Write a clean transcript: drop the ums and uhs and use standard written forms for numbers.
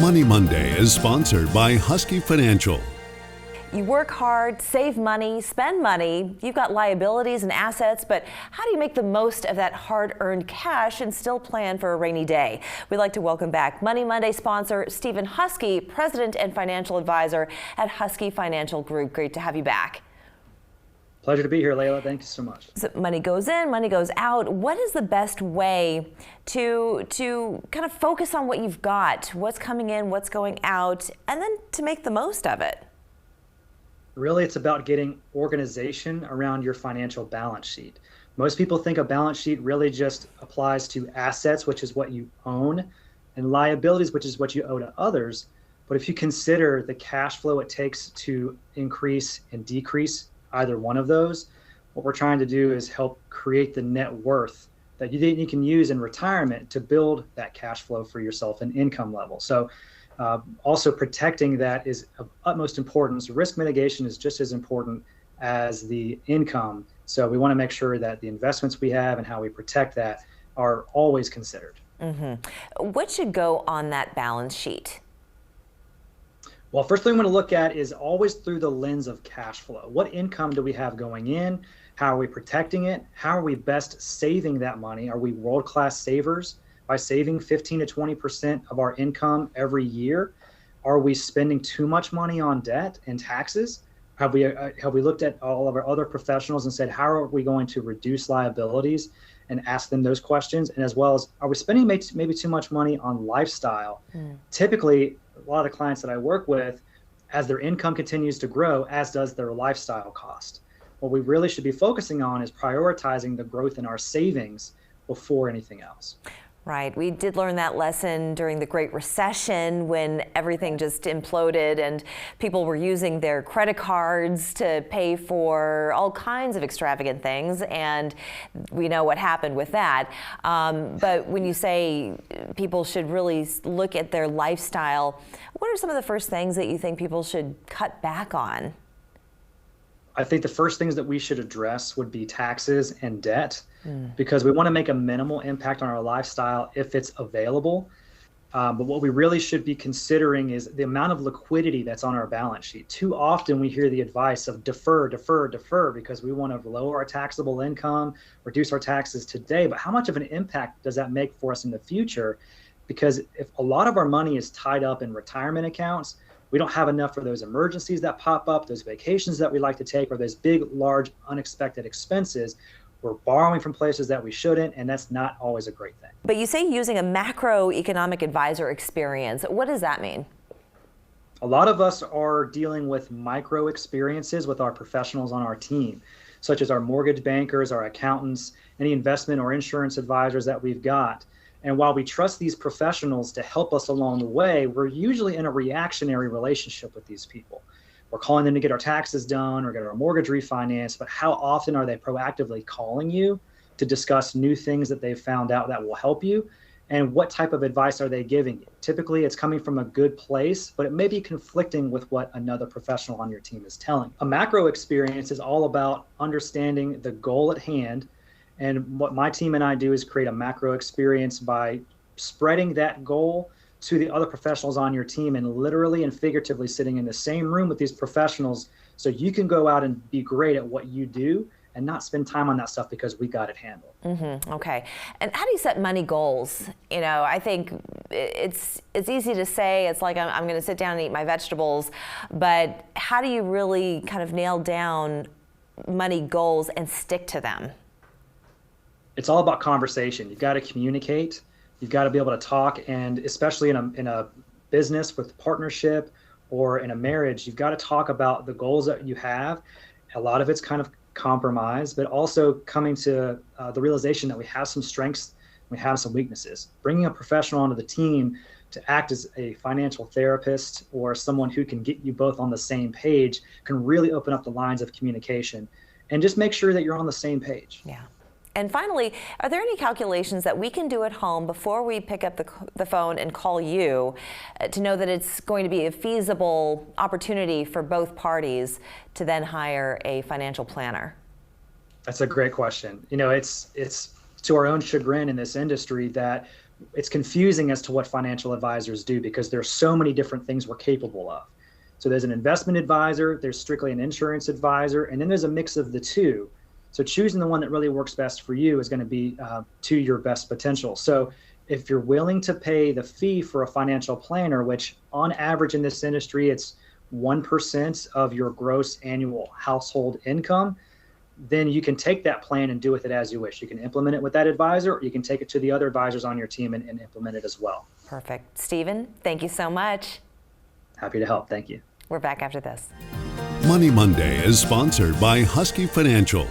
Money Monday is sponsored by Husky Financial. You work hard, save money, spend money. You've got liabilities and assets, but how do you make the most of that hard-earned cash and still plan for a rainy day? We'd like to welcome back Money Monday sponsor Stephen Husky, President and Financial Advisor at Husky Financial Group. Great to have you back. Pleasure to be here, Layla. Thank you so much. So money goes in, money goes out. What is the best way to kind of focus on what you've got, what's coming in, what's going out, and then to make the most of it? Really, it's about getting organization around your financial balance sheet. Most people think a balance sheet really just applies to assets, which is what you own, and liabilities, which is what you owe to others. But if you consider the cash flow it takes to increase and decrease either one of those, what we're trying to do is help create the net worth that you can use in retirement to build that cash flow for yourself and income level. So also protecting that is of utmost importance. Risk mitigation is just as important as the income. So we want to make sure that the investments we have and how we protect that are always considered. What should go on that balance sheet? Well, first thing we want to look at is always through the lens of cash flow. What income do we have going in? How are we protecting it? How are we best saving that money? Are we world-class savers by saving 15 to 20% of our income every year? Are we spending too much money on debt and taxes? Have we looked at all of our other professionals and said, how are we going to reduce liabilities, and ask them those questions? And as well as, are we spending maybe too much money on lifestyle? Typically, a lot of the clients that I work with, as their income continues to grow, as does their lifestyle cost. What we really should be focusing on is prioritizing the growth in our savings before anything else. Right. We did learn that lesson during the Great Recession when everything just imploded and people were using their credit cards to pay for all kinds of extravagant things, and we know what happened with that. But when you say people should really look at their lifestyle, what are some of the first things that you think people should cut back on? I think the first things that we should address would be taxes and debt, because we want to make a minimal impact on our lifestyle if it's available. But what we really should be considering is the amount of liquidity that's on our balance sheet. Too often we hear the advice of defer, defer, defer, because we want to lower our taxable income, reduce our taxes today. But how much of an impact does that make for us in the future? Because if a lot of our money is tied up in retirement accounts, we don't have enough for those emergencies that pop up, those vacations that we like to take, or those big, large, unexpected expenses. We're borrowing from places that we shouldn't, and that's not always a great thing. But you say using a macroeconomic advisor experience. What does that mean? A lot of us are dealing with micro experiences with our professionals on our team, such as our mortgage bankers, our accountants, any investment or insurance advisors that we've got. And while we trust these professionals to help us along the way, we're usually in a reactionary relationship with these people. We're calling them to get our taxes done or get our mortgage refinanced, but how often are they proactively calling you to discuss new things that they've found out that will help you? And what type of advice are they giving you? Typically, it's coming from a good place, but it may be conflicting with what another professional on your team is telling. A macro experience is all about understanding the goal at hand. And what my team and I do is create a macro experience by spreading that goal to the other professionals on your team and literally and figuratively sitting in the same room with these professionals so you can go out and be great at what you do and not spend time on that stuff because we got it handled. Okay. And how do you set money goals? You know, I think it's easy to say, it's like I'm going to sit down and eat my vegetables, but how do you really kind of nail down money goals and stick to them? It's all about conversation. You've got to communicate. You've got to be able to talk, and especially in a business with partnership or in a marriage, you've got to talk about the goals that you have. A lot of it's kind of compromise, but also coming to the realization that we have some strengths, we have some weaknesses. Bringing a professional onto the team to act as a financial therapist or someone who can get you both on the same page can really open up the lines of communication and just make sure that you're on the same page. Yeah. And finally, are there any calculations that we can do at home before we pick up the phone and call you to know that it's going to be a feasible opportunity for both parties to then hire a financial planner? That's a great question. You know, it's to our own chagrin in this industry that it's confusing as to what financial advisors do because there's so many different things we're capable of. So there's an investment advisor, there's strictly an insurance advisor, and then there's a mix of the two. So choosing the one that really works best for you is going to be to your best potential. So if you're willing to pay the fee for a financial planner, which on average in this industry, it's 1% of your gross annual household income, then you can take that plan and do with it as you wish. You can implement it with that advisor, or you can take it to the other advisors on your team and implement it as well. Perfect. Stephen, thank you so much. Happy to help. Thank you. We're back after this. Money Monday is sponsored by Husky Financial.